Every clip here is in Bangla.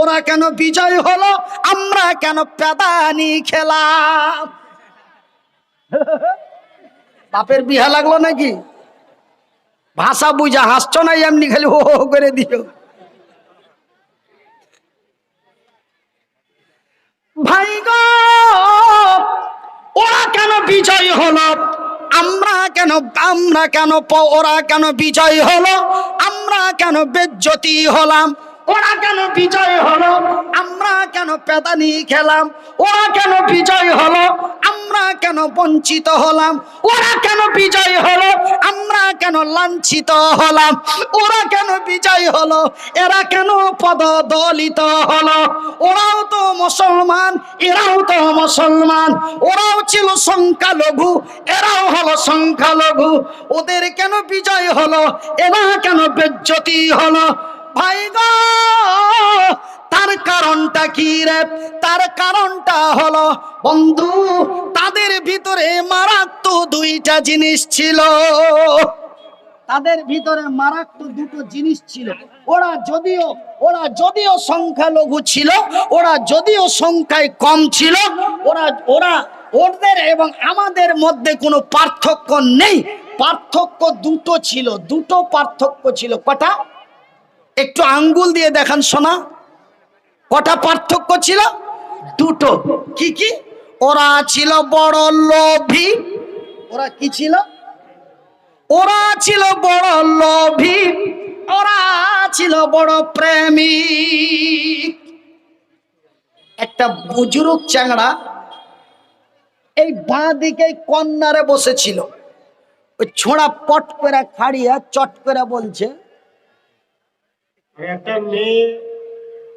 ওরা কেন বিজয় হলো, আমরা কেন পেদানি খেলাম? বাপের বিহা লাগলো নাকি? ভাষা বুঝা হাসছো না, এমনি খালি হো হো করে দিও। ভাই গো, ওরা কেন বিজয় হলো, আমরা কেন ওরা কেন বিজয় হলো, আমরা কেন বেজ্জতি হলাম? ওরা কেন বিজয় হলো, আমরা কেন পেদানি খেলাম? ওরা কেন বিজয় হলো, আমরা কেন বঞ্চিত হলাম? ওরা কেন বিজয় হলো, আমরা কেন লাঞ্ছিত হলাম? ওরা কেন বিজয় হলো, এরা কেন পদদলিত হলো? ওরাও তো মুসলমান, এরাও তো মুসলমান। ওরাও ছিল সংখ্যালঘু, এরাও হলো সংখ্যালঘু। ওদের কেন বিজয় হলো, এরা কেন বেজ্জতি হলো? ভাই গো, তার কারণটা কি রে? তার কারণটা হলো বন্ধু, তাদের ভিতরে মারাত্মক দুইটা জিনিস ছিল। তাদের ভিতরে মারাত্মক দুটো জিনিস ছিল। ওরা যদিও সংখ্যালঘু ছিল, ওরা যদিও সংখ্যায় কম ছিল, ওদের এবং আমাদের মধ্যে কোনো পার্থক্য নেই। পার্থক্য দুটো ছিল, দুটো পার্থক্য ছিল। কটা? একটু আঙ্গুল দিয়ে দেখান শোনা, কটা পার্থক্য ছিল? দুটো। কি কি? ওরা ছিল বড় লোভী। ওরা কি ছিল? ওরা ছিল বড় লোভী, ওরা ছিল বড় প্রেমিক। একটা বুজুর্গ চ্যাংড়া এই বাঁ দিকে কর্নারে বসেছিল। ওই ছোঁড়া পট করে খাড়িয়া চট করে বলছে, একটা মেয়ে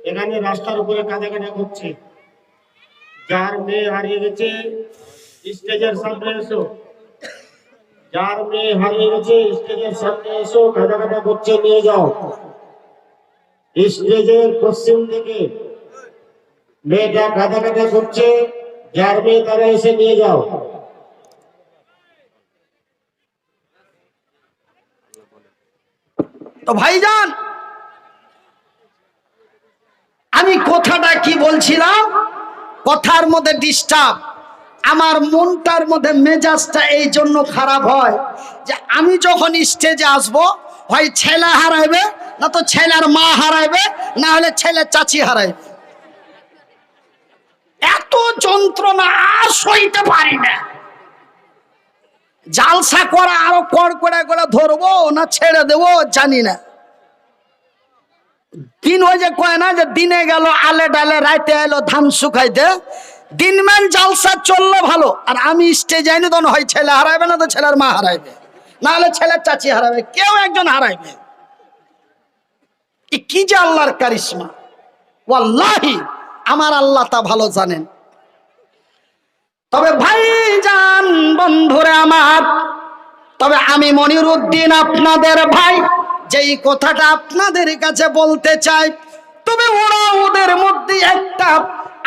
এখানে রাস্তার উপরে কাঁদাকাটা করছে। যার মেয়ে হারিয়ে গেছে স্টেজের সামনে এসো, যার মেয়ে হারিয়ে গেছে স্টেজের সামনে এসো, কাঁদাকাটা করছে, নিয়ে যাও। স্টেজের পশ্চিম দিকে মেয়েটা কাঁদাকাটা করছে, যার মেয়ে তারা এসে নিয়ে যাও। তো ভাইজান, আমি কথাটা কি বলছিলাম, কথার মধ্যে ডিস্টার্ব। আমার মনটার মধ্যে মেজাজটা এই জন্য খারাপ হয় যে আমি যখন স্টেজে আসবো, হয় ছেলে হারাইবে, না তো ছেলের মা হারাইবে, না হলে ছেলে চাচি হারাইবে। এত যন্ত্রণা আর সইতে পারি না। জালসা করা আরো কড়কড়া করে ধরবো না ছেড়ে দেবো জানি না। দিন ওই যে কয় না যে দিনে গেল আলে ডালে, রাইতে এলো ধান শুকাইতে। দিনমান জালসা চললো ভালো, আর আমি স্টেজে যাইনি, তখন হয় ছেলে হারাইবে, না তো ছেলের মা হারাইবে, না হলে ছেলের চাচি হারাবে, কেউ একজন হারাইবে। কি যে আল্লাহর কারিশমা, ওয়াল্লাহি আমার আল্লাহ তা ভালো জানেন। তবে ভাইজান, বন্ধুরে আমার, তবে আমি মনিরউদ্দিন আপনাদের ভাই, যেই কথাটা আপনাদের কাছে বলতে চাই, তবে ওরা ওদের মধ্যে একটা,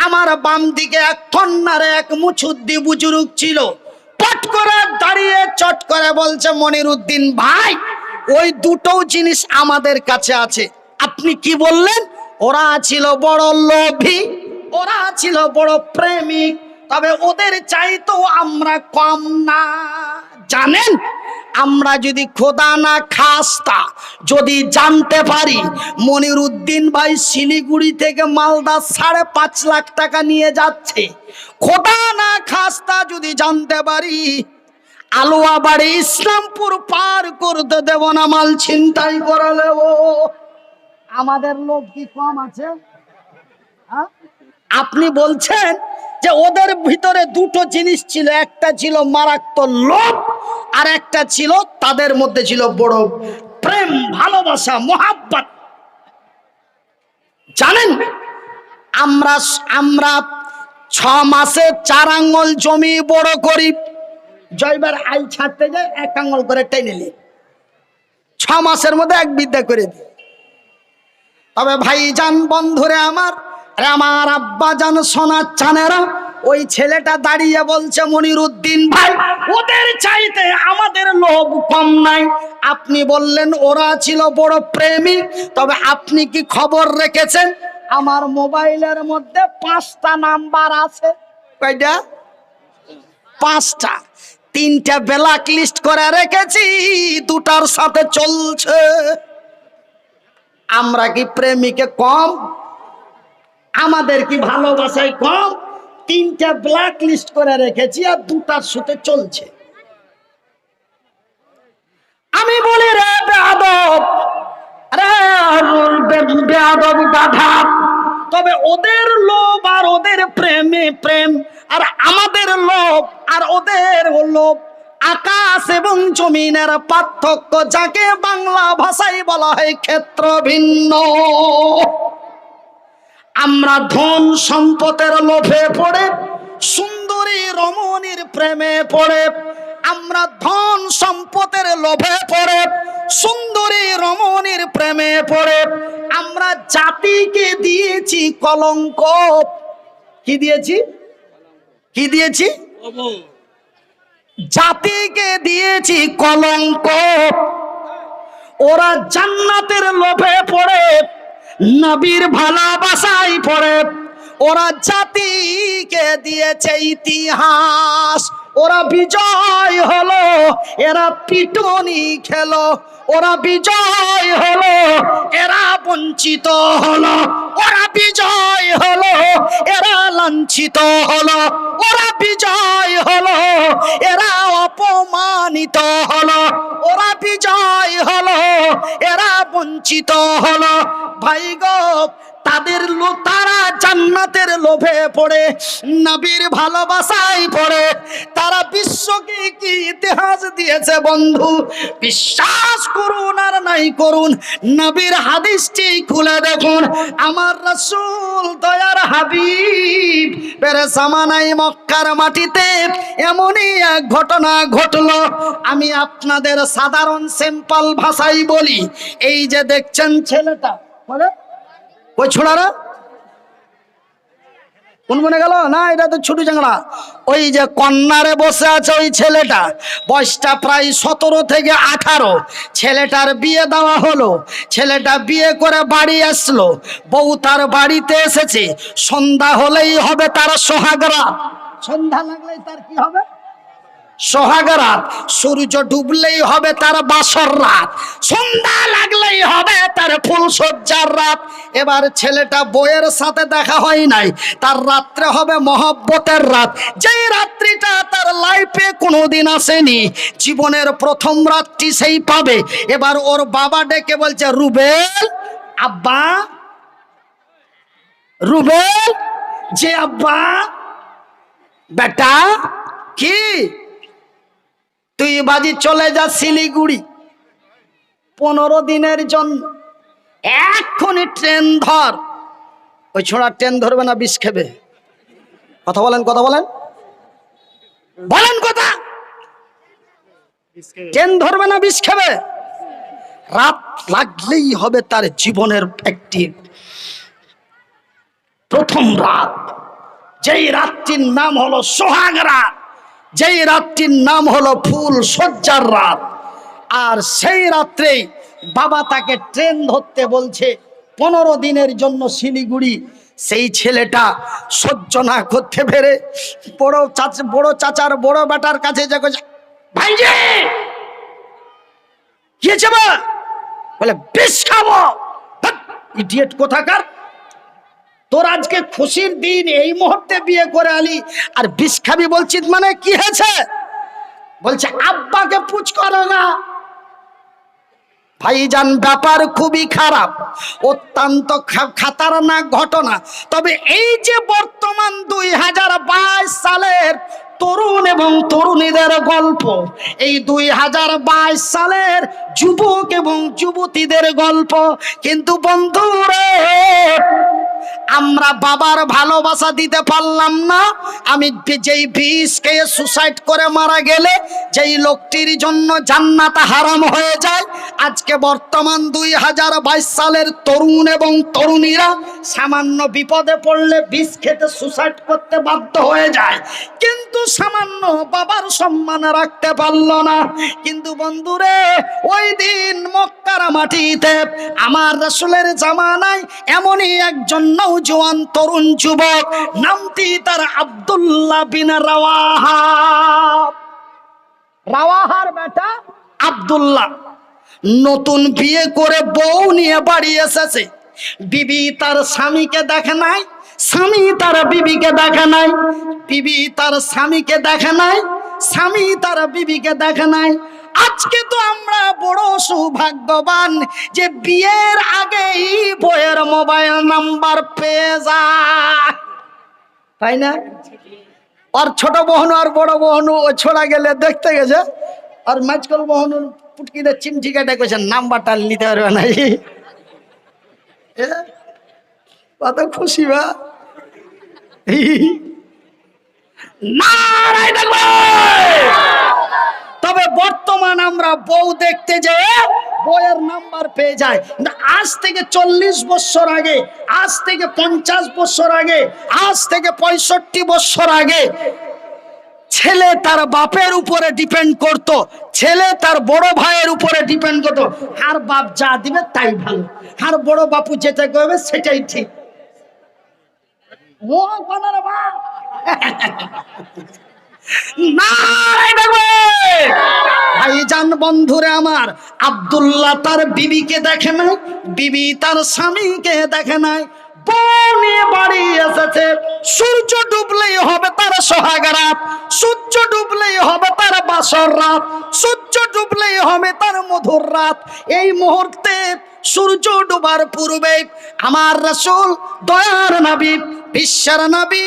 আমার বাম দিকে এক কন্যারে এক মুচুদ্দি বুজুর্গ ছিল, পট করে দাঁড়িয়ে চট করে বলছে, মনিরউদ্দিন ভাই, ওই দুটো জিনিস আমাদের কাছে আছে। আপনি কি বললেন? ওরা ছিল বড় লোভী, ওরা ছিল বড় প্রেমিক, তবে ওদের চাইতেও আমরা কম না। জানেন, আমরা যদি খোদা না খাস্তা যদি জানতে পারি মনিরউদ্দিন ভাই শিলিগুড়ি থেকে মালদা 5.5 লাখ টাকা নিয়ে যাচ্ছে, খোদা না খাস্তা যদি জানতে পারি আলোয়া বাড়ি ইসলামপুর পার করতে দেব না, মাল ছিনতাই করে নেব। আমাদের লোক কি কম আছে? আপনি বলছেন যে ওদের ভিতরে দুটো জিনিস ছিল, একটা ছিল মারাত্মক লোভ, আর একটা ছিল তাদের মধ্যে ছিল বড় প্রেম, ভালোবাসা, মোহাব্বত। জানেন, আমরা 6 মাসে 4 আঙ্গুল জমি বড় করি, জয়বার আই ছাড়তে যায় 1 আঙ্গুল করে টেনে নিই, 6 মাসের মধ্যে 1 বিদ্যা করে দিই। তবে ভাইজান, বন্ধুরে আমার, আমার আব্বা জান, সোনার চানেরা, ওই ছেলেটা দাঁড়িয়ে বলছে, মনিরউদ্দিন ভাই, ওদের চাইতে আমাদের লোভ কম নাই। আপনি বললেন ওরা ছিল বড় প্রেমিক, তবে আপনি কি খবর রেখেছেন আমার মোবাইলের মধ্যে 5টা নাম্বার আছে। কয়টা? 5টা। 3টা ব্ল্যাক লিস্ট করে রেখেছি, 2টার সাথে চলছে। আমরা কি প্রেমিকে কম? আমাদের কি ভালোবাসায় কম? 3টা ব্ল্যাক লিস্ট করে রেখেছি আর 2টার সাথে চলছে। আমি বলি রে বেয়াদব, রে বেয়াদব গাধা, তবে ওদের লোভ আর ওদের প্রেমে প্রেম, আর আমাদের লোভ আর ওদের লোভ আকাশ এবং জমিনের পার্থক্য, যাকে বাংলা ভাষায় বলা হয় ক্ষেত্র ভিন্ন। আমরা ধন সম্পদের লোভে পড়ে, সুন্দরী রমণীর প্রেমে পড়ে, আমরা ধন সম্পদের লোভে পড়ে, সুন্দরী রমণীর প্রেমে পড়ে আমরা জাতিকে দিয়েছি কলঙ্ক। কি দিয়েছি? কি দিয়েছি? জাতিকে দিয়েছি কলঙ্ক। ওরা জান্নাতের লোভে পড়ে, নবীর ভালোবাসায় পড়ে, ওরা জাতিকে দিয়েছে ইতিহাস। ওরা বিজয় হলো, এরা পিটুনি খেলো। ওরা বিজয় হলো, এরা বঞ্চিত হলো। ওরা বিজয় হলো, এরা লাঞ্ছিত হলো। ওরা বিজয় হলো, এরা অপমানিত হলো। ওরা বিজয় হলো, এরা বঞ্চিত হলো। ভাই গো, তারা জান্নাতের লোভে পড়ে, নবীর ভালোবাসায় পড়ে, তারা বিশ্বকে কি ইতিহাস দিয়েছে বন্ধু। বিশ্বাস করুন আর নাই করুন, নবীর হাদিসটি খুলে দেখুন। আমার রাসূল দয়ার হাবিব বের জামানায় মক্কার মাটিতে এমনই এক ঘটনা ঘটলো। আমি আপনাদের সাধারণ সিম্পল ভাষায় বলি। এই যে দেখছেন ছেলেটা, বলে ওই ছোড়ারা কোন মনে গেল না, এটা তো ছোট চাংড়া। ওই যে কন্যারে বসে আছে ওই ছেলেটা, বয়সটা প্রায় 17 থেকে 18। ছেলেটার বিয়ে দেওয়া হলো, ছেলেটা বিয়ে করে বাড়ি আসলো, বউ তার বাড়িতে এসেছে। সন্ধ্যা হলেই হবে তার সোহাগ রাত। সন্ধ্যা লাগলেই তার কি হবে? সোহাগ রাত। সূর্য ডুবলেই হবে তার বাসর রাত। সন্ধ্যা লাগলেই হবে তার ফুলসজ্জার রাত। এবার ছেলেটা বউয়ের সাথে দেখা হয় নাই, তার রাত্রে হবে মহব্বতের রাত, যেই রাত্রিটা তার লাইফে কোনোদিন আসেনি। জীবনের প্রথম রাতটি সেই পাবে। এবার ওর বাবা ডেকে বলছে, রুবেল আব্বা, রুবেল যে আব্বা। বেটা কি, তুই বাজি চলে যা শিলিগুড়ি 15 দিনের জন্য, এক্ষুনি ট্রেন ধর। ওই ছোড়া ট্রেন ধরবে না, বিষ খাবে। কথা বলেন, কথা বলেন, বলেন কথা। ট্রেন ধরবে না, বিষ খাবে। রাত লাগলেই হবে তার জীবনের একটি প্রথম রাত, যেই রাতটির নাম হলো সোহাগ রাত, যেই রাতটির নাম হলো ফুল সজ্জার রাত। আর সেই রাত্রেই বাবা তাকে ট্রেন ধরতে বলছে 15 দিনের জন্য শিলিগুড়ি। সেই ছেলেটা সহ্য না করতে পেরে বড় চাচার বড় বেটার কাছে যা ভাইজি কি হয়েছে বা? বলে বিষ খাবো। ইডিয়েট কোথাকার, তোর আজকে খুশির দিন, এই মুহূর্তে বিয়ে করে আলি আর বিষ খাবি বলছিস, মানে কি হয়েছে? বলছে আব্বাকে পুছ করো না। ভাইজান, ব্যাপার খুবই খারাপ, অত্যন্ত খাতারনাক ঘটনা। তবে এই যে বর্তমান 2022 সালের তরুণ এবং তরুণীদের গল্প, এই 2022 সালের যুবক এবং যুবতীদের গল্প। কিন্তু বন্ধুরে, আমরা বাবার ভালোবাসা দিতে পারলাম না। আমি যেই বিষ খেয়ে সুসাইড করে মারা গেলে যেই লোকটির জন্য জান্নাত হারাম হয়ে যায়, আজকে বর্তমান 2022 সালের তরুণ এবং তরুণীরা সামান্য বিপদে পড়লে বিষ খেতে সুসাইড করতে বাধ্য হয়ে যায়, কিন্তু সামান্য বাবার সম্মান রাখতে পারল না। কিন্তু বন্ধুরে, ওই দিন মক্কার মাটিতে আমার রাসূলের জামানায় এমনই একজন নওজোয়ান তরুণ যুবক, নামটি তার আব্দুল্লাহ বিন রাওয়াহা। রাওয়াহার বেটা আব্দুল্লাহ নতুন বিয়ে করে বউ নিয়ে বাড়ি এসেছে। বিবি তার স্বামীকে দেখে নাই, স্বামী তার বিবিকে দেখে নাই, বিবি তার স্বামীকে দেখে নাই, স্বামী তার বিবিকে দেখে নাই। আজকে তো আমরা বড় সৌভাগ্যবান যে বিয়ের আগেই বইয়ের মোবাইল নাম্বার পেয়ে যায়, তাই না? আর ছোট বহন আর বড় বহন ছোড়া গেলে দেখতে গেছে, আর মাঝকল বহন পুটকিতে চিমটি কেটে কইছে নাম্বারটা নিতে পারবে না। কত খুশি বা নারায় দেখবে। তবে বর্তমান আমরা বউ দেখতে যেয়ে বইয়ের নাম্বার পেয়ে যায়। আজ থেকে 40 বছর আগে, আজ থেকে 50 বছর আগে, আজ থেকে 65 বছর আগে ছেলে তার বাপের উপরে ডিপেন্ড করত, ছেলে তার বড় ভাইয়ের উপরে ডিপেন্ড করত। আর বাপ যা দিবে তাই ভালো, আর বড় বাপু যেটা করবে সেটাই ঠিক। ভাইজান বন্ধুরে আমার, আব্দুল্লাহ তার বিবিকে দেখে নাই, বিবি তার স্বামীকে দেখে নাই, বউ নিয়ে বাড়ি এসেছে। সূর্য ডুবলেই হবে তার সোহাগ রাত, সূর্য ডুবলেই হবে তার বাসর রাত, সূর্য ডুবলেই হবে তার মধুর রাত। এই মুহূর্তে সূর্য ডুবার পূর্বে আমার রাসূল দয়ার নবী, বিশ্বের নবী,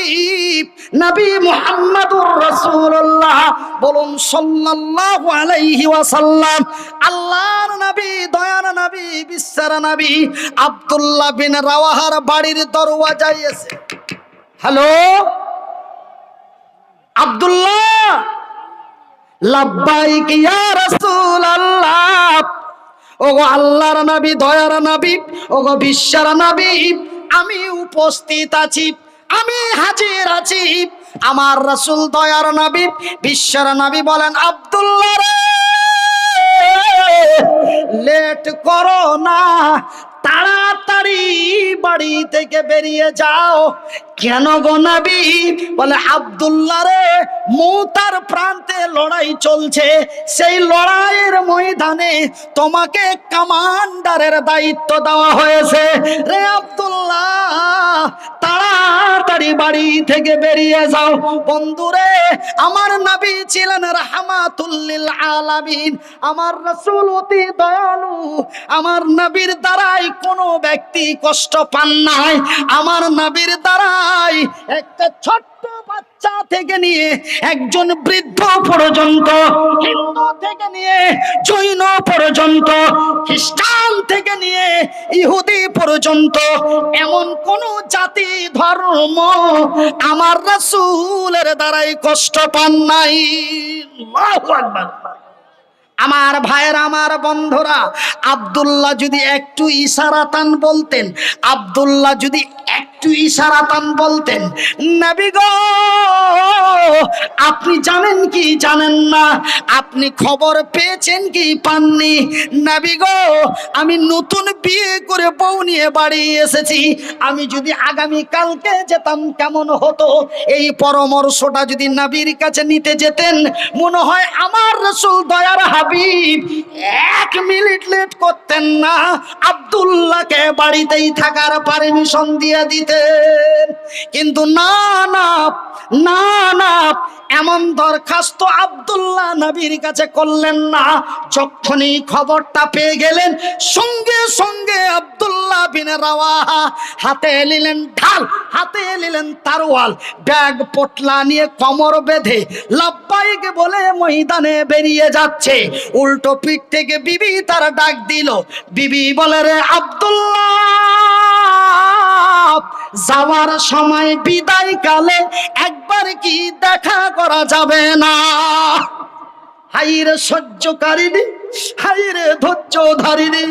নবী মুহাম্মদুর রাসূলুল্লাহ, বলুন সাল্লাল্লাহু আলাইহি ওয়াসাল্লাম, আল্লাহর নবী, দয়ার নবী, বিশ্বের নবী আব্দুল্লাহ বিন রাওয়াহার বাড়ির দরওয়াজায় এসে, হ্যালো আব্দুল্লাহ, লাব্বাইক ইয়া রাসূলুল্লাহ। ওগো আল্লাহর নবী, দয়ার নবী, ওগো বিশ্বের নবী, আমি উপস্থিত আছি, আমি হাজির আছি। আমার রাসূল দয়ার নবী, বিশ্বের নবী বলেন, আব্দুল্লাহ রে, লেট করো না, তাড়াতাড়ি বাড়ি থেকে বেরিয়ে যাও। কেন গো নবী? বলে, আব্দুল্লাহ রে, মৌতার প্রান্তে লড়াই চলছে, সেই লড়াইয়ের ময়দানে তোমাকে কমান্ডারের দায়িত্ব দেওয়া হয়েছে রে আব্দুল্লাহ, তাড়াতাড়ি বাড়ি থেকে বেরিয়ে যাও। বন্ধুরে, আমার নবী ছিলেন রাহমাতুল লিল আলামিন, আমার রাসূল অতি দয়ালু, আমার নবীর দ্বারাই কোনো ব্যক্তি কষ্ট পান নাই, আমার নবীর দ্বারাই একটা ছোট্ট বাচ্চা থেকে নিয়ে একজন বৃদ্ধ পর্যন্ত, হিন্দু থেকে নিয়ে জৈন পর্যন্ত, খ্রিস্টান থেকে নিয়ে ইহুদি পর্যন্ত, এমন কোন জাতি ধর্ম আমার রাসূলের দ্বারাই কষ্ট পান নাই। আল্লাহু আকবার। আমার ভাইয়ের, আমার বন্ধুরা, আব্দুল্লাহ যদি একটু ইশারাতান বলতেন, আব্দুল্লাহ যদি একটু ইশারাতান বলতেন, নবী গো আপনি জানেন কি জানেন না, আপনি খবর পেয়েছেন কি পাননি, নবী গো আমি নতুন বিয়ে করে বউ নিয়ে বাড়ি এসেছি, আমি যদি আগামী কালকে যেতাম কেমন হতো, এই পরামর্শটা যদি নবীর কাছে নিতে যেতেন, মনে হয় আমার রাসূল দয়ার হাবিব 1 মিনিট লেট করতেন না, আব্দুল্লাহকে বাড়িতেই থাকার পারমিশন দিয়ে দিতেন। কিন্তু না না না না, এমন দরখাস্ত আব্দুল্লাহ নবীর কাছে করলেন না। যখনই খবরটা পেয়ে গেলেন, সঙ্গে সঙ্গে আব্দুল্লাহ বিন রাওয়াহা হাতে নিলেন ঢাল, হাতে নিলেন তরোয়াল, ব্যাগ পোটলা নিয়ে কোমর বেঁধে লাব্বাইক বলে ময়দানে বেরিয়ে যাচ্ছে। উল্টো পিঠ থেকে বিবি তার ডাক দিল, বিবি বলে, রে আব্দুল্লাহ যাওয়ার সময় বিদায় কালে একবার কি দেখা করা যাবে না? হাইরে সহ্যকারিণী, হাইরে ধৈর্য ধারিণী,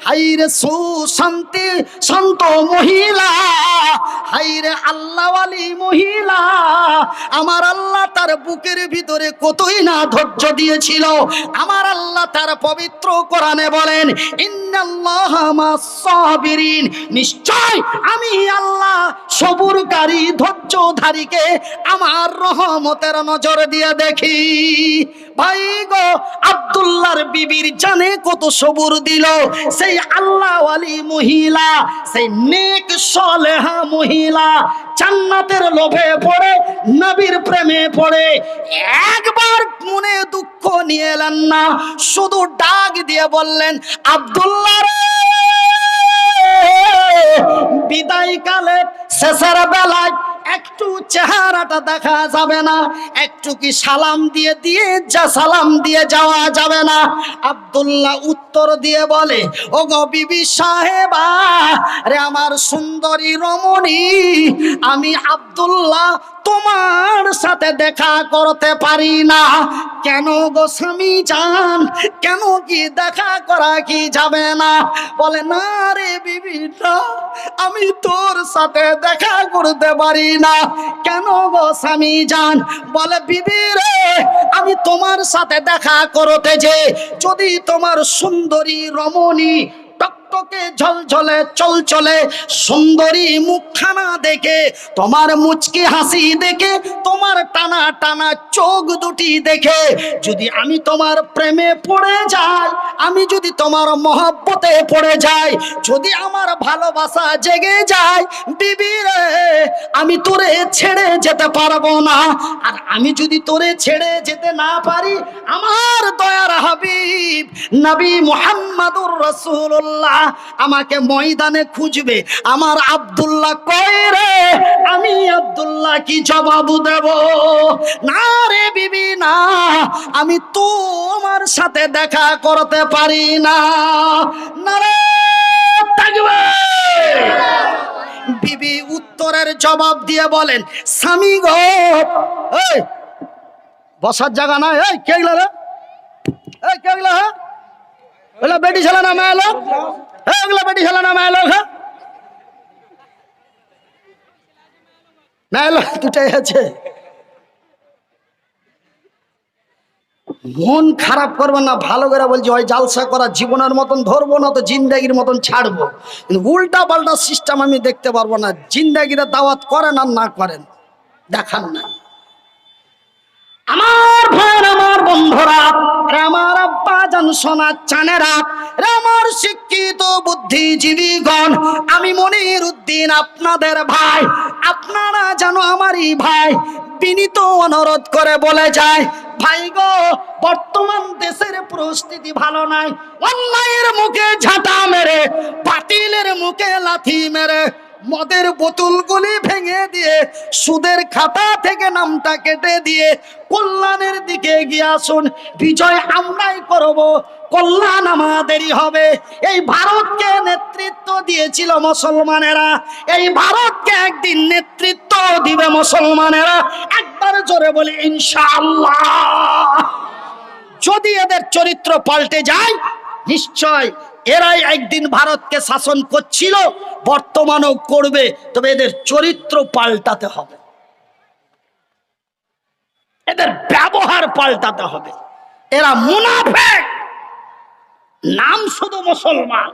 হাইরে সুশান্তি শান্ত মহিলা, হাইরে আল্লাহওয়ালি মহিলা। আমার আল্লাহ তার বুকের ভিতরে কতই না ধৈর্য দিয়েছিল। আমার আল্লাহ তার পবিত্র কোরআনে বলেন, ইন্নাল্লাহা মাস সাবিরিন, নিশ্চয় আমি আল্লাহ সবুরকারী ধৈর্যধারীকে আমার রহমতের নজর দিয়ে দেখি। ভাই গো, আব্দুল্লাহর বিবির জানে কত সবুর দিল সেই আল্লাহওয়ালি মহিলা, সেই নেক সালেহা মহিলা। জান্নাতের লোভে পড়ে, নবীর প্রেমে পড়ে একবার মনে দুঃখ নিয়ে এলেন না, শুধু ডাক দিয়ে বললেন, আব্দুল্লাহ রে, বিদায় কালে শেষের বেলায় একটু চেহারাটা দেখা যাবে না? একটু কি সালাম দিয়ে সালাম দিয়ে যাওয়া যাবে না? আব্দুল্লাহ উত্তর দিয়ে বলে, ও গো বিবি সাহেবা রে, আমার সুন্দরী রমণী, আমি আব্দুল্লাহ তোমার সাথে দেখা করতে পারি না। কেন গো স্বামী জান, কেন কি দেখা করা কি যাবে না? বলে, না রে বিবি, না, আমি তোর সাথে দেখা করতে পারি না। কেন গো স্বামী জান? বলে, বিবি রে, আমি তোমার সাথে দেখা করতে যে যদি তোমার সুন্দরী রমণী টকটকে ঝলঝলে চলচলে সুন্দরী মুখখানা দেখে, তোমার মুচকি হাসি দেখে, তোমার টানা টানা চোখ দুটি দেখে যদি আমি তোমার প্রেমে পড়ে যাই, আমি যদি তোমার মহব্বতে পড়ে যাই, যদি আমার ভালোবাসা জেগে যায়, বিবি রে, আমি তোরে ছেড়ে যেতে পারবো না। আর আমি যদি তোরে ছেড়ে যেতে না পারি, আমার দয়ার হাবিব নবী মুহাম্মাদুর রাসূলুল্লাহ আমাকে ময়দানে খুঁজবে। আমার আব্দুল্লাহ কই রে, আমি আব্দুল্লাহ কি জবাব দেব? না রে বিবি, না, আমি তোমার সাথে দেখা করতে পারি না। নারে তাকবীর! বিবি উত্তরের জবাব দিয়ে বলেন, স্বামী গো, এই বসার জায়গা নাই, এই কে গেল রে, এই কে গেল? হ্যাঁ, ওগুলা বেটি ছেলে না মেয়ে লোক? হ্যাঁ, ওগুলা বেটি ছেলে না মেয়ে লোক? হ্যাঁ, মেয়ে লোক দুটাই আছে। মন খারাপ করবেন না, ভালো করে বলছি, ওই জালসা করা জীবনের মতন ধরবো না তো জিন্দাগির মতন ছাড়বো, কিন্তু উল্টা পাল্টা সিস্টেম আমি দেখতে পারবো না। জিন্দাগিরা দাওয়াত করেন আর না করেন দেখান না। আমার ভাইয়ের, আমার বন্ধুরা, আমার আব্বা জান, সোনা চানেরা, আমার শিক্ষিত বুদ্ধিজীবীগণ, আমি মনির উদ্দিন আপনাদের ভাই, আপনারা যেন আমারই ভাই, বিনীত অনুরোধ করে বলে যায়, ভাই গো, বর্তমান দেশের পরিস্থিতি ভালো নাই। অন্যায়ের মুখে ঝাঁটা মেরে, বাতিলের মুখে লাথি মেরে, মদের বোতলগুলি ভেঙে দিয়ে, সুদের খাতা থেকে নামটা কেটে দিয়ে কল্যাণের দিকে এগিয়ে আসুন। বিজয় আমরাই করব, কল্যাণ আমাদেরই হবে। এই ভারতকে নেতৃত্ব দিয়েছিল মুসলমানেরা, এই ভারতকে একদিন নেতৃত্ব দিবে মুসলমানেরা। একবার জোরে বলি ইনশাআল্লাহ। যদি এদের চরিত্র পাল্টে যায়, নিশ্চয় এরাই একদিন ভারতকে শাসন করছিল, বর্তমানেও করবে, তবে এদের চরিত্র পাল্টাতে হবে, এদের ব্যবহার পাল্টাতে হবে। এরা মুনাফিক, নাম শুধু মুসলমান,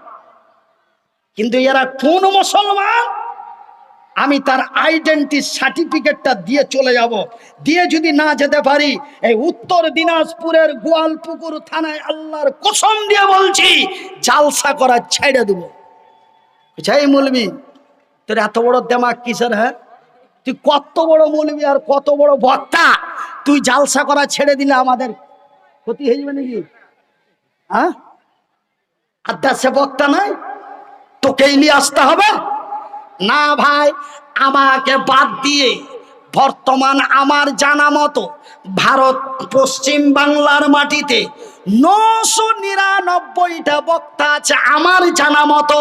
কিন্তু এরা কোন মুসলমান? আমি তার আইডেন্টি সার্টিফিকেটটা দিয়ে চলে যাব। দিয়ে যদি না যেতে পারি, এই উত্তর দিনাজপুরের গোয়ালপুকুর থানায় আল্লাহর কসম দিয়ে বলছি, জালসা করা ছেড়ে দেব। এই মৌলবি, তোর এত বড় দেমাগ কিসের? হ্যাঁ, তুই কত বড় মৌলবি আর কত বড় বক্তা, তুই জালসা করা ছেড়ে দিলে আমাদের ক্ষতি হয়ে যাবে নাকি? হ্যাঁ, আড্ডা সে বক্তা নাই, তোকেই নিয়ে আসতে হবে না ভাই। আমাকে বাদ দিয়ে বর্তমান আমার জানা মতো ভারত পশ্চিম বাংলার মাটিতে 999টা বক্তা আছে আমার জানা মতো।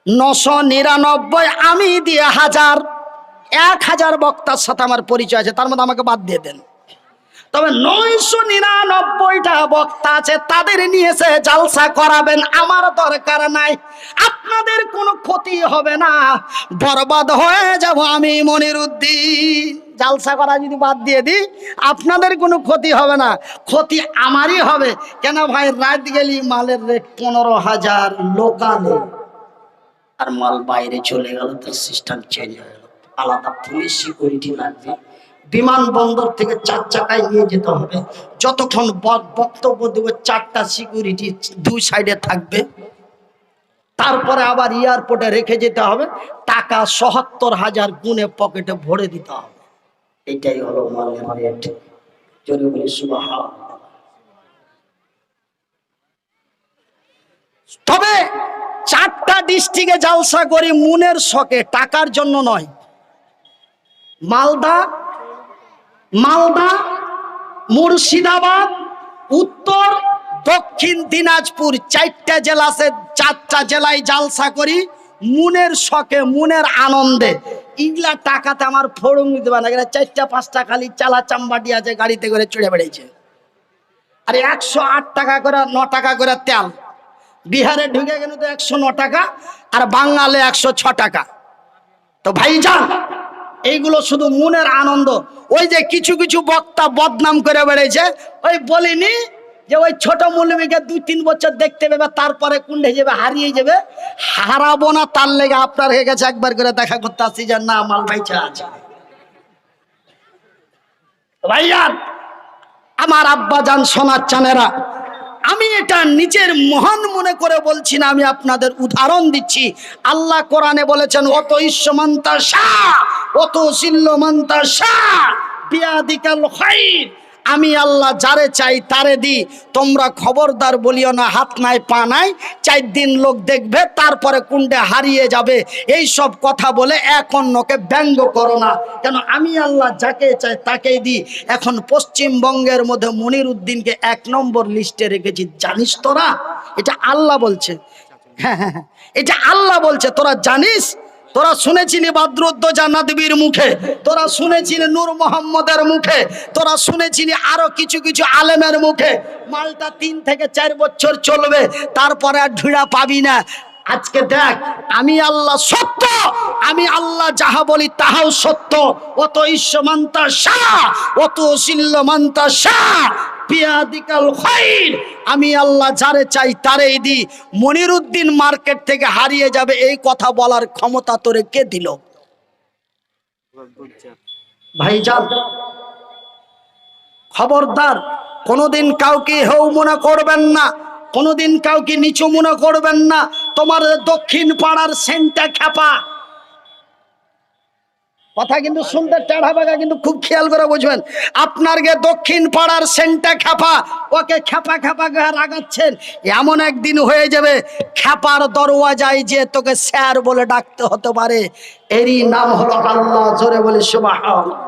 999, আমি দিয়ে 1000। 1000 বক্তার সাথে আমার পরিচয় আছে, তার মধ্যে আমাকে বাদ দিয়ে দেন। তবে 999টা বক্তা আছে, তাদের নিয়ে এসে জালসা করাবেন, আমার দরকার নাই। আপনাদের কোনো ক্ষতি হবে না, বরবাদ হয়ে যাব আমি মনিরুদ্দিন। জালসা করা যদি বাদ দিয়ে দিই, আপনাদের কোনো ক্ষতি হবে না, ক্ষতি আমারই হবে। কেন ভাই, রাত গেলি মালের রেট 15,000 লোকালে, আর মাল বাইরে চলে গেল, তার সিস্টেম চেঞ্জ হয়ে গেল, আলাদা পুলিশ সিকিউরিটি লাগবে। বিমানবন্দর থেকে 4 চাকায় নিয়ে যেতে হবে, যতক্ষণ বক্তব্য দেবো 4টা সিকিউরিটি 2 সাইডে থাকবে। তারপরে আবার এয়ারপোর্টে রেখে যেতে হবে, টাকা ৭৭,০০০ গুনে পকেটে ভরে দিতে হবে। এটাই হলো মালের রেট। জোরে বলি সুবহানাল্লাহ। তবে 4টা ডিস্ট্রিক্টে জালসা করি মনের শখে, টাকার জন্য নয়। মালদা, মুর্শিদাবাদ, উত্তর, দক্ষিণ দিনাজপুর, 4টা জেলা আছে। 4টা জেলায় জালসা করি মনের শখে, মনের আনন্দে। ইগলা টাকাতে আমার ফড়ং দিতে পারে না, 4টা 5টা খালি চালা চাম্বাটি আছে, গাড়িতে করে চড়ে বেড়েছে। আরে 108 টাকা করে, 9 টাকা করে তেল। বিহারে ঢুকে গেল তো 109 টাকা, আর বাঙালে 106 টাকা। তো ভাইজান, এইগুলো শুধু মনের আনন্দ। ওই যে কিছু কিছু বক্তা বদনাম করে বেড়েছে, ওই বলিনি যে ওই ছোট মৌলবীকে 2-3 বছর দেখতে পাবে, তারপরে কুন্ডে যাবে, হারিয়ে যাবে। হারাবো না, তার লেগে আপনার হয়ে গেছে একবার করে দেখা করতে আসছি যে না, মাল ভাইচা আছে। ভাইয়ান, আমার আব্বা জান, সোনার চানেরা, আমি এটা নিজের মহান মনে করে বলছি না, আমি আপনাদের উদাহরণ দিচ্ছি। আল্লাহ কোরআনে বলেছেন, অত ইশ্বমন্তা শাহ, অত সিল্লমন্তা শাহ, বিয়াদিকাল খাইর। আমি আল্লাহ যারে চাই তারে দি। তোমরা খবরদার বলিও না হাত নাই পা নাই, 4 দিন লোক দেখবে, তারপরে কুন্ডে হারিয়ে যাবে। এই সব কথা বলে এক অন্যকে ব্যঙ্গ করো না, কেন আমি আল্লাহ যাকে চাই তাকেই দিই। এখন পশ্চিমবঙ্গের মধ্যে মনিরুদ্দিনকে 1 নম্বর লিস্টে রেখেছি, জানিস তোরা? এটা আল্লাহ বলছে। হ্যাঁ, এটা আল্লাহ বলছে, তোরা জানিস? তোরা শুনেছিলি বাদরুদ্দোজা নদীর মুখে, তোরা শুনেছিলি নূর মোহাম্মদের মুখে, তোরা শুনেছিলি আরো কিছু কিছু আলেমের মুখে। মালটা 3 থেকে 4 বছর চলবে, তারপরে আর ঢুড়া পাবি না। আজকে দেখ, আমি আল্লাহ সত্য, আমি আল্লাহ যাহা বলি তাহাও সত্য। অত ইশ্বমন্তা শাহ, অত সিল্লমন্তা শাহ, বিয়াদিকাল খাইর। আমি আল্লাহ যারে চাই তারেই দিই। মনিরুদ্দিন মার্কেট থেকে হারিয়ে যাবে, এই কথা বলার ক্ষমতা তোরে কে দিল? ভাইজান, খবরদার, কোনোদিন কাউকে হেউ মনে করবেন না, কোনোদিন কাউকে নিচু মনে করবেন না। তোমার দক্ষিণ পাড়ার সেন্টা খ্যাপা, কথা কিন্তু শুনতে টেढ़া বাগা, কিন্তু খুব খেয়াল করে বুঝবেন। আপনার গে দক্ষিণ পাড়ার সেন্টা খ্যাপা, ওকে খ্যাপা খ্যাপা করে রাগাচ্ছেন। এমন একদিন হয়ে যাবে, খ্যাপার দরওয়াজায় যে তোকে স্যার বলে ডাকতে হতে পারে। এরই নাম হলো আল্লাহ। জোরে বলি সুবহানাল্লাহ।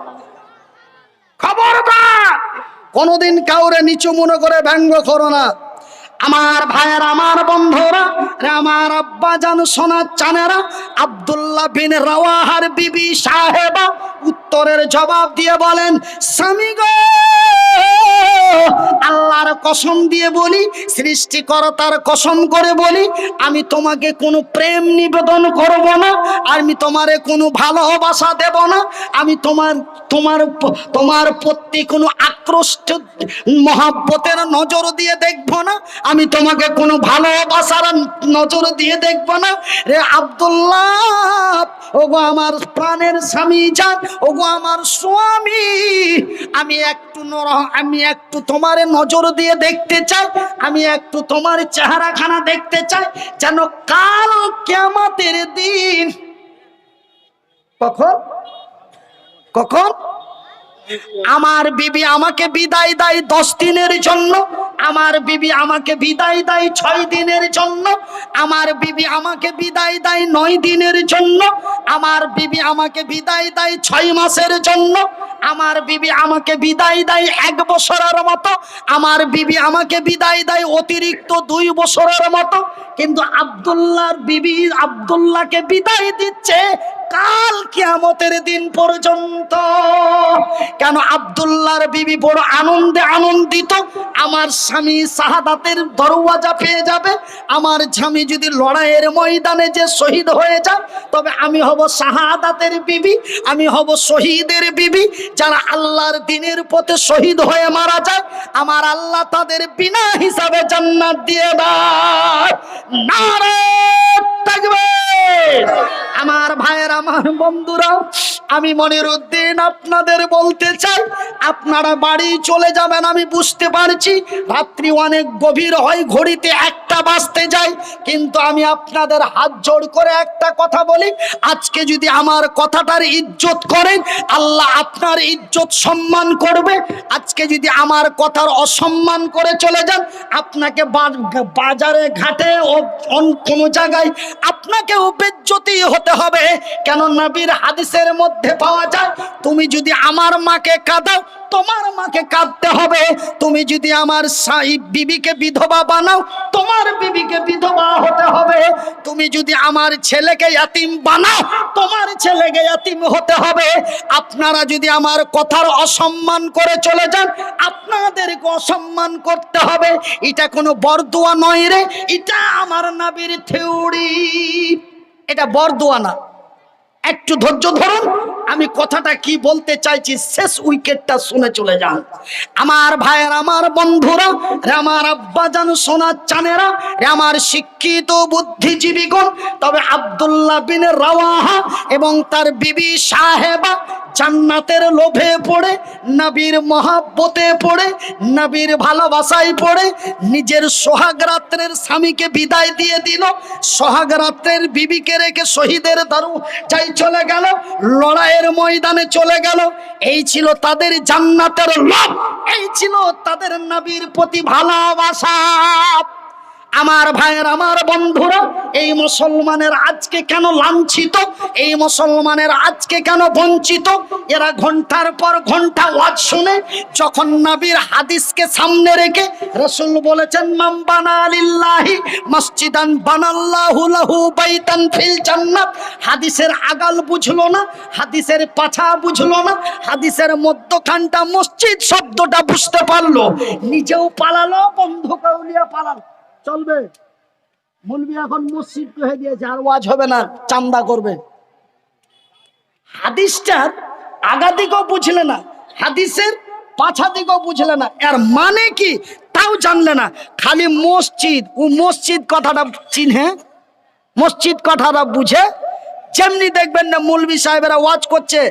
খবরদার, কোনোদিন কাউরে নিচু মনে করে ব্যঙ্গ করো না। আমার ভাইয়ের, আমার বন্ধুরা, আমার আব্বা জান, সোনার চানেরা, আব্দুল্লাহ বিন রাওয়াহার বিবি সাহেবা উত্তরের জবাব দিয়ে বলেন, স্বামী গো, আল্লাহর কসম দিয়ে বলি, সৃষ্টিকর্তার কসম করে বলি, আমি তোমাকে কোনো প্রেম নিবেদন করব না, আমি তোমারে কোনো ভালোবাসা দেব না, আমি তোমার প্রতি কোনো আকৃষ্ট মহাব্বতের নজর দিয়ে দেখব না, আমি তোমাকে কোনো ভালোবাসার নজর দিয়ে দেখব না। রে আব্দুল্লাহ, ওগো আমার প্রাণের স্বামী জান, ওগো আমার স্বামী, আমি একটু তোমার নজর দিয়ে দেখতে চাই, আমি একটু তোমার চেহারাখানা দেখতে চাই, যেন কাল কিয়ামতের দিন। কখন আমার বিবি আমাকে বিদায় দেয় 10 দিনের জন্য, আমার বিবি আমাকে বিদায় দেয় 6 দিনের জন্য, আমার বিবি আমাকে বিদায় দেয় 9 দিনের জন্য, আমার বিবি আমাকে বিদায় দেয় 6 মাসের জন্য, আমার বিবি আমাকে বিদায় দেয় 1 বছরের মতো, আমার বিবি আমাকে বিদায় দেয় অতিরিক্ত 2 বছরের মতো। কিন্তু আব্দুল্লাহর বিবি আব্দুল্লাহকে বিদায় দিচ্ছে কাল কিয়ামতের দিন পর্যন্ত। কেন? আব্দুল্লাহর বিবি বড় আনন্দে আনন্দিত, আমার স্বামী শাহাদাতের দরওয়াজা পেয়ে যাবে। আমার স্বামী যদি লড়াইয়ের ময়দানে যে শহীদ হয়ে যায়, তবে আমি হব শাহাদাতের বিবি, আমি হব শহীদের বিবি। যারা আল্লাহর দ্বীনের পথে শহীদ হয়ে মারা যায়, আমার আল্লাহ তাদের বিনা হিসাবে জান্নাত দিয়ে দেয়। নারে তাকবীর! আমার ভাইয়ের, আমার বন্ধুরা, আমি মনিরউদ্দিন আপনাদের বলতে চাই, আপনারা বাড়ি চলে যাবেন আমি বুঝতে পারছি, রাত্রি অনেক গভীর হয়, ঘড়িতে 1টা বাজতে যায়, কিন্তু আমি আপনাদের হাত জোড় করে একটা কথা বলি, আজকে যদি আমার কথাটার ইজ্জত করেন, আল্লাহ আপনার ইজ্জত সম্মান করবে। আজকে যদি আমার কথার অসম্মান করে চলে যান, আপনাকে বাজারে ঘাটে ও কোনো জায়গায় আপনাকেও বেজ্জতি হতে হবে। কেন? নবীর হাদিসের মধ্যে পাওয়া যায়, তুমি যদি আমার মাকে কাঁদাও, তোমার মাকে কাঁদতে হবে। তুমি যদি আমার বিবিকে বিধবা বানাও, তোমার বিবিকে বিধবা হতে হবে। তুমি যদি আমার ছেলেকে ইয়াতিম বানাও, তোমার ছেলেকে ইয়াতিম হতে হবে। আপনারা যদি আমার কথার অসম্মান করে চলে যান, আপনাদেরকে অসম্মান করতে হবে। এটা কোনো বরদোয়া নয় রে, এটা আমার নবীর থিওরি, এটা বরদোয়া না। একটু ধৈর্য ধরুন, আমি কথাটা কি বলতে চাইছি শেষ উইকেটটা শুনে চলে যান। আমার ভাইয়ের, আমার বন্ধুরা, আমার আব্বাজান, সোনার চানেরা, আমার শিক্ষিত বুদ্ধিজীবীগণ, তবে আব্দুল্লাহ বিন রাওয়াহা এবং তার বিবি সাহেবা জান্নাতের লোভে পড়ে, নবীর মহাব্বতে পড়ে, নবীর ভালোবাসায় পড়ে নিজের সোহাগ রাত্রের স্বামীকে বিদায় দিয়ে দিল, সোহাগ রাত্রের বিবিকে রেখে শহীদের দারু চাই চলে গেল, লড়াইয়ের ময়দানে চলে গেল। এই ছিল তাদের জান্নাতের লোভ, এই ছিল তাদের নবীর প্রতি ভালোবাসা। আমার ভাইয়ের, আমার বন্ধুরা, এই মুসলমানের আজকে কেন লাঞ্ছিত, এই মুসলমানের আজকে কেন বঞ্চিত? এরা ঘন্টার পর ঘন্টা ওয়াজ শুনে, যখন নবীর হাদিসকে সামনে রেখে রাসূল বলেছেন, মান বানা লিল্লাহি মসজিদান বানাল্লাহু লাহু বাইতান ফিল জান্নাত, হাদিসের আগাল বুঝলো না, হাদিসের পাছা বুঝলো না, হাদিসের মধ্যখানটা মসজিদ শব্দটা বুঝতে পারলো, নিজেও পালালো, বন্ধু কাউলিয়া পালালো। চলবে? মুলবি এখন মসজিদ কহে দিয়েছে, আর ওয়াজ হবে না, চান্দা করবে। হাদিসটার আগা দিকেও বুঝলে না, হাদিসের পাছা দিকেও বুঝলে না, এর মানে কি তাও জানলে না, খালি মসজিদ ও মসজিদ কথাটা চিনে, মসজিদ কথাটা বুঝে। যেমনি দেখবেন না মুলবি সাহেবেরা ওয়াজ করছে,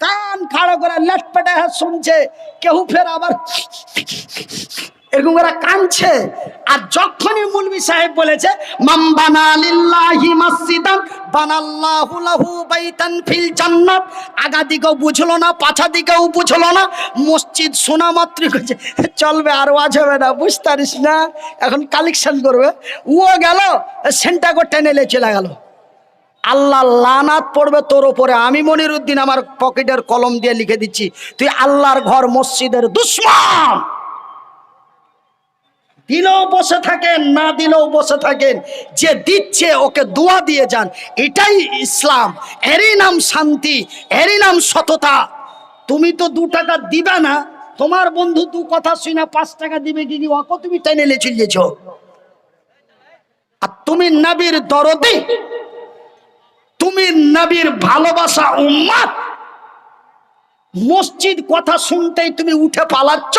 কান খাড়া করে লেট পেটে শুনছে, কেউ ফের আবার এরকম ওরা কাঁদছে। আর যখনই মুলবি সাহেব বলেছে, মান বানা লিল্লাহি মসজিদান বানাল্লাহু লাহু বাইতান ফিল জান্নাত, আগা দিকেও বুঝলো না, পাছা দিকেও বুঝলো না, মসজিদ শোনা মাত্রই কইছে চলবে, আর ওয়াজ হবে না, বুঝতে পারিস না, এখন কালেকশন করবে। ও গেল সেন্টাগো টেনে চলে গেল। আল্লাহ লানাত পড়বে তোর ওপরে। আমি মনিরউদ্দিন আমার পকেটের কলম দিয়ে লিখে দিচ্ছি, তুই আল্লাহর ঘর মসজিদের দুশমন। দিলেও বসে থাকেন, না দিলেও বসে থাকেন, যে দিচ্ছে ওকে দোয়া দিয়ে যান, এটাই ইসলাম, এরই নাম শান্তি, এরই নাম সততা। তুমি তো 2 টাকা দিবে না, তোমার বন্ধু 2 কথা শুনে 5 টাকা দিবে কি ওকে তুমি টেনে নিয়ে চলিয়েছ। আর তুমি নবীর দরদি, তুমি নবীর ভালোবাসা উম্মত, মসজিদ কথা শুনতেই তুমি উঠে পালাচ্ছ,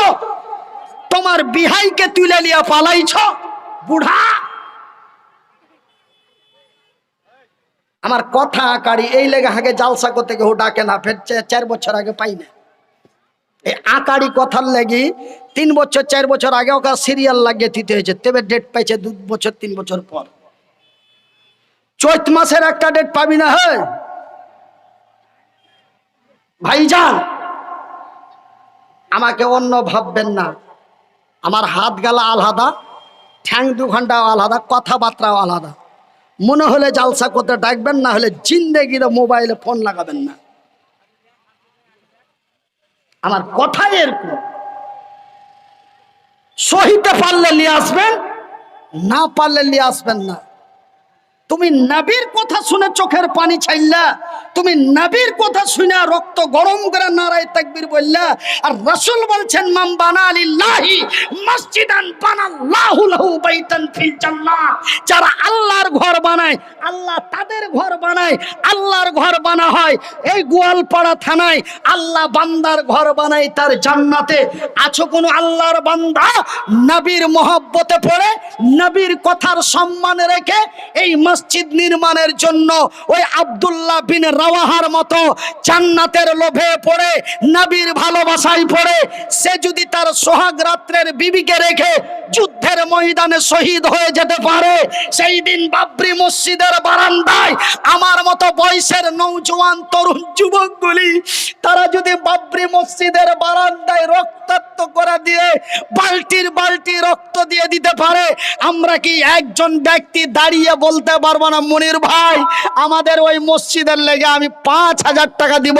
তোমার বিহাইকে তুলে লিয়া পালাইছ। বুড়া আমার কথা আকারি, এই লেগে আগে জালসা করতে কেউ ডাকে না, ফের 4 বছর আগে পাই না। এই আকারি কথার লাগি 3 বছর 4 বছর আগে ওকে সিরিয়াল লাগিয়ে দিতে হয়েছে, তবে ডেট পাইছে 2 বছর 3 বছর পর। চৈত মাসের একটা ডেট পাবি না। হয় ভাইজান, আমাকে অন্য ভাববেন না, আমার হাত গালা আলাদা, ঠ্যাং 2 ঘন্টা আলাদা, কথাবার্তাও আলাদা। মনে হলে জালসা করতে ডাকবেন, না হলে জিন্দেগিতে মোবাইলে ফোন লাগাবেন না। আমার কথাই এরকম, সহিতে পারলে নিয়ে আসবেন, না পারলে নিয়ে আসবেন না। তুমি নবীর কথা শুনে চোখের পানি ছাইল্লা, তুমি নবীর কথা শুনে রক্ত গরম করে নারায়ে তাকবীর বললা। আর রাসূল বলছেন মান বানা লিল্লাহি মসজিদান বানাল্লাহু লাহু বাইতান ফিল জান্নাহ। যারা আল্লাহর ঘর বানায়, আল্লাহ তাদের ঘর বানায়। আল্লাহর ঘর বানা হয় এই গোয়ালপাড়া থানায়, আল্লাহ বান্দার ঘর বানায় তার জান্নাতে। আছো কোন আল্লাহর বান্দা নবীর মহব্বতে পড়ে, নবীর কথার সম্মান রেখে এই মসজিদ নির্মাণের জন্য ওই আব্দুল্লাহ বিন রাওয়াহার মতো জান্নাতের লোভে পড়ে, নবীর ভালোবাসায় পড়ে, সে যদি তার সোহাগ রাত্রের বিবিকে রেখে যুদ্ধের ময়দানে শহীদ হয়ে যেতে পারে, সেই দিন বাবরি মসজিদের বারান্দায় আমার মতো বয়সের নওজোয়ান তরুণ যুবকগুলি তারা যদি বাবরি মসজিদের বারান্দায় রক্তাক্ত করে দিয়ে বালতির বালতি রক্ত দিয়ে দিতে পারে, আমরা কি একজন ব্যক্তি দাঁড়িয়ে বলতে পারবো না মনির ভাই আমাদের ওই মসজিদের লেগে আমি 5,000 টাকা দিব,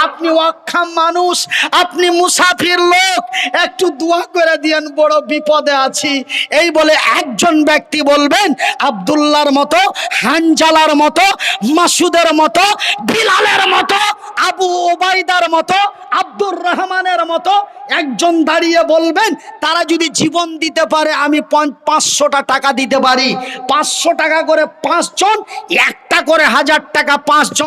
আপনি ওয়াক্কাম মানুষ, আপনি মুসাফির লোক, একটু দোয়া করে দিয়েন, বড় বিপদে আছি। এই বলে একজন ব্যক্তি বলবেন আব্দুল্লাহর মতো, হানজালার মতো, মাসুদের মতো, বিলালের মতো, আবু ওবাইদার মতো, আব্দুর রহমানের মতো একজন দাঁড়িয়ে বলবেন তারা যদি জীবন দিতে পারে আমি 500টা টাকা দিতে পারি। 500 টাকা করে 5 জন, একটা করে 1000 টাকা 5 জন।